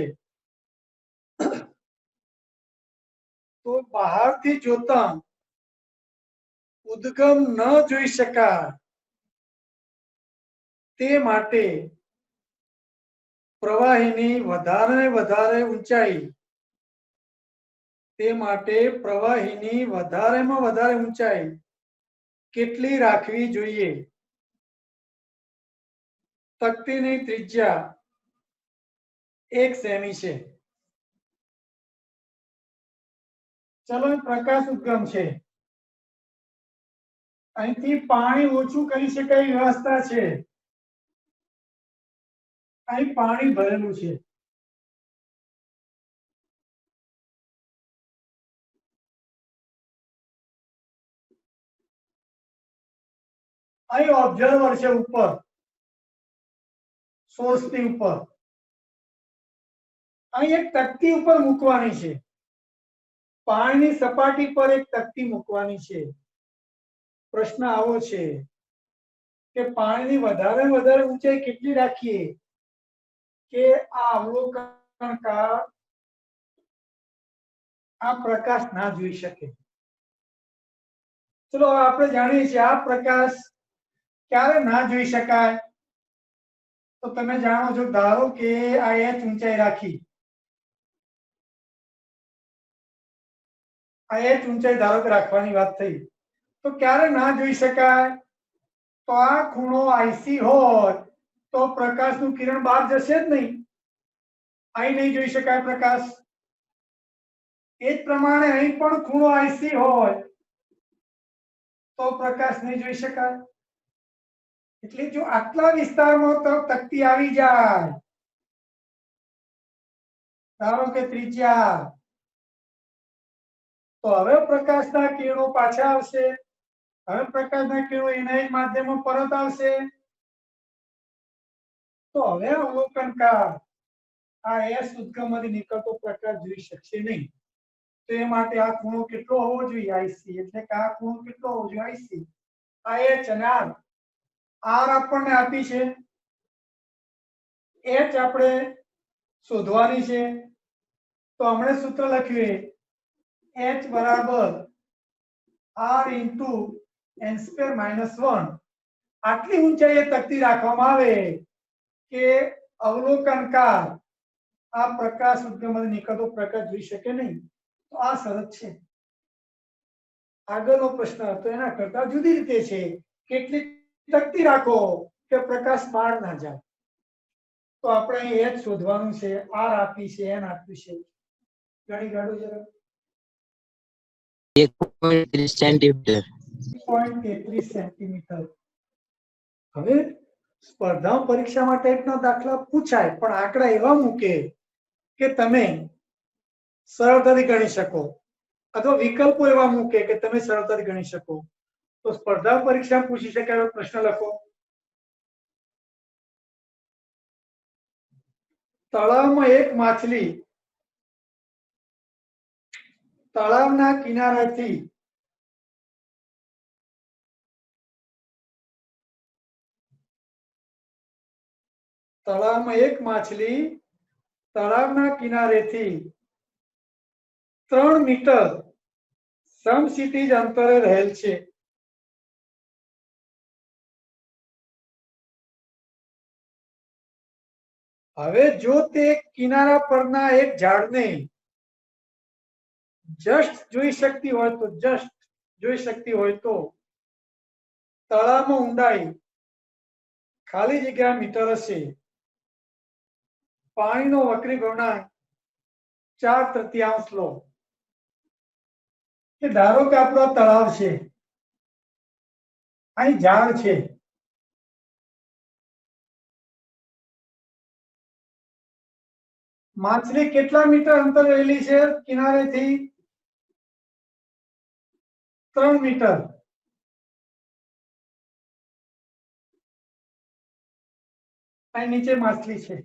તો બહારથી જોતા ઉદ્ગમ ન જોઈ શકાય તે માટે પ્રવાહીની વધારે ઊંચાઈ વધારેમાં વધારે ઊંચાઈ કેટલી રાખવી જોઈએ? તકતીની ત્રિજ્યા 1 સેમી છે. ચલો પ્રકાશ ઉદ્ગમ છે. અહીંથી પાણી ઓછું કરી શકાય વ્યવસ્થા છે. અહીં પાણી ભરેલું છે. અહીં ઓબ્ઝર્વર છે ઉપર, સોર્સની ઉપર. અહીં એક તકતી ઉપર મૂકવાની છે. પાણીની સપાટી પર એક તકતી મૂકવાની છે. પ્રશ્ન આવો છે કે પાણીની વધારે ઊંચાઈ કેટલી રાખીએ કે આ અવલોકનકાર આ પ્રકાશ ના જોઈ શકે? ચલો આપણે જાણીએ છીએ આ પ્રકાશ ક્યારે ના જોઈ શકાય. તો તમે જાણો છો, ધારો કે આ h ઊંચાઈ રાખી, આ h ઊંચાઈ ધારો કે રાખવાની વાત થઈ, તો ક્યારે ના જોઈ શકાય? તો આ ખૂણો આઈસી હોય તો પ્રકાશનું કિરણ બહાર જશે જ નહીં. અહીં નહીં જોઈ શકાય પ્રકાશ. એ જ પ્રમાણે અહીં પણ ખૂણો IC હોય તો પ્રકાશ નહીં જોઈ શકાય. એટલે જો આટલા વિસ્તારમાં તો તકતી આવી જાય, ધારો કે ત્રિજ્યા, તો હવે પ્રકાશના કિરણો પાછા આવશે. હવે પ્રકાશના કિરણો એના જ માધ્યમમાં પરત આવશે. તો હવે અવલોકનકાર આ S ઉદ્ગમમાંથી નીકળતો પ્રકાશ જોઈ શકશે નહીં. તો એ માટે આ ખૂણો કેટલો હોવો જોઈએ? IC. એટલે કે આ ખૂણો કેટલો હોવો જોઈએ? IC. આ H અને R. R આપણને આપી છે, H આપણે શોધવાની છે. તો હમણાં સૂત્ર લખ્યું, H બરાબર R into n² - 1. આટલી ઊંચાઈએ તકતી રાખવામાં આવે કે અવલોકનકાર આ પ્રકાશ ઉદ્ગમમાંથી નીકળતો પ્રકાશ જોઈ શકે નહીં. તો આ શરત છે. આગળનો પ્રશ્ન હતો એના કરતા જુદી રીતે છે. કેટલી તકતી રાખો કે પ્રકાશ બહાર ના જાય? તો આપણે અહીં H શોધવાનું છે, R આપી છે, N આપ્યું છે. ગણી કાઢો જરા. 1.30 સેન્ટીમીટર. 1.33 સેન્ટીમીટર. હવે સ્પર્ધા પરીક્ષામાં ટાઈપના દાખલા પૂછાય, પણ આંકડા એવા મૂકે કે તમે સરળતાથી ગણી શકો, અથવા વિકલ્પો એવા મૂકે કે તમે સરળતાથી ગણી શકો. તો સ્પર્ધા પરીક્ષામાં પૂછી શકાય એવો પ્રશ્ન લખો. તળાવમાં એક માછલી તળાવના કિનારાથી તળાવના કિનારેથી 3 મીટર સમક્ષિતિજ અંતરે રહેલ છે. હવે જો તે કિનારા પરના એક ઝાડને જસ્ટ જોઈ શકતી હોય તો તળાવમાં ઊંડાઈ ખાલી જગ્યા મીટર હશે. પાણીનો વક્રી ગુણાંક 4/3 લો. કે ધારો કે આપણો તળાવ છે, અહીં ઝાડ છે, માછલી કેટલા મીટર અંતર રહેલી છે કિનારેથી? 3 મીટર. અહીં નીચે માછલી છે.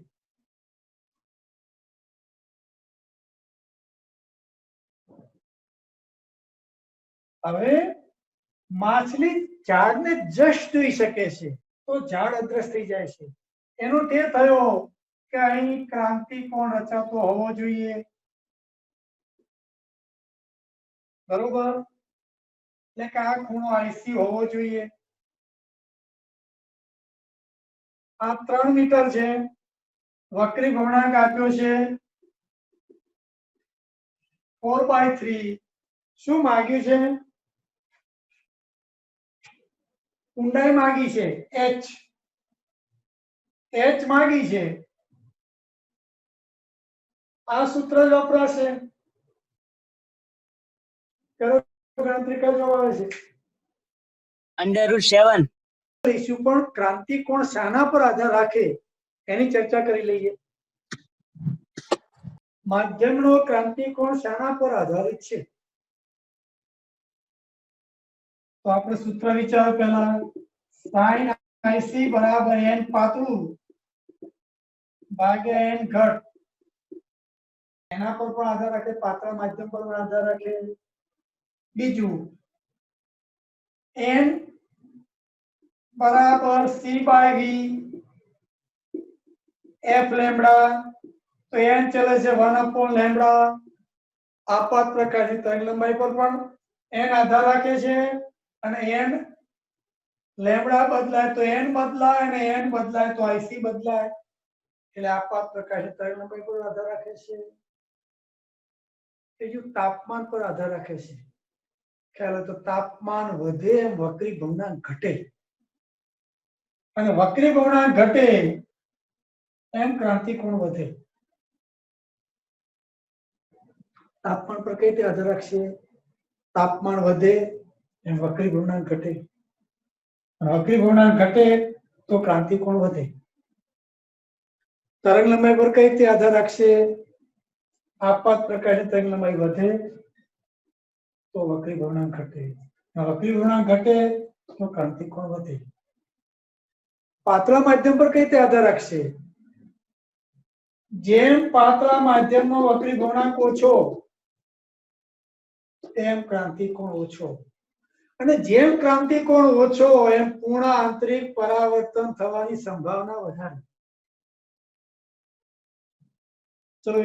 હવે માછલી ઝાડને જસ્ટ જોઈ શકે છે, તો ઝાડ અદ્રશ્ય થઈ જાય છે. એનો તે થયો કે અહીં ક્રાંતિ કોણ રચાતો હોવો જોઈએ. બરોબર. એટલે કે આ ખૂણો IC હોવો જોઈએ. આ 3 મીટર છે. વક્રી ગુણાંક આપ્યો છે 4/3. શું માંગ્યું છે? ઊંડાઈ માંગી છે, H માંગી છે. આ સૂત્ર જ વપરાશે. ગણતરી કરવામાં આવે છે √7. ઇસ્યુ પણ ક્રાંતિ કોણ શાના પર આધાર રાખે એની ચર્ચા કરી લઈએ. માધ્યમનો ક્રાંતિ કોણ શાના પર આધારિત છે? તો આપણે સૂત્ર વિચારો પહેલા. sin IC બરાબર n પાતળું ભાગ્યા n ઘટ. એના પર પણ આધાર રાખે, પાતળા માધ્યમ પર પણ આધાર રાખે. બીજું n બરાબર C/V f લેમ્બડા. તો n ચલે છે 1/લેમ્બડા. આપાત પ્રકારની તરંગ લંબાઈ પર પણ n આધાર રાખે છે, અને n લેમ્બડા બદલાય તો n બદલાય, અને n બદલાય તો IC બદલાય. એટલે આપાત પ્રકારની તરંગ લંબાઈ પર આધાર રાખે છે. ત્રીજું તાપમાન પર આધાર રાખે છે. ખ્યાલ હોય તો તાપમાન વધે એમ વક્રી ભવનાંક ઘટે, અને વક્રી ભવનાંક ઘટે એમ ક્રાંતિ કોણ વધે. તાપમાન પર કઈ રીતે આધાર રાખશે? તાપમાન વધે એમ વક્રી ભ્રમણાંક ઘટે, વક્રી ભ્રમણાંક ઘટે તો ક્રાંતિ કોણ વધે. તરંગ લંબાઈ પર કઈ રીતે આધાર રાખશે? આપાત પ્રકાશની તરંગ લંબાઈ વધે તો વક્રી ભ્રમણાંક ઘટે, વક્રી ભ્રમણાંક ઘટે તો ક્રાંતિ કોણ વધે. પાતળા માધ્યમ પર કઈ રીતે આધાર રાખશે? જેમ પાતળા માધ્યમનો વક્રી ભ્રમણાંક ઓછો તેમ ક્રાંતિ કોણ ઓછો, અને જેમ ક્રાંતિ કોણ ઓછો એમ પૂર્ણ આંતરિક પરાવર્તન થવાની સંભાવના વધારે. ચલો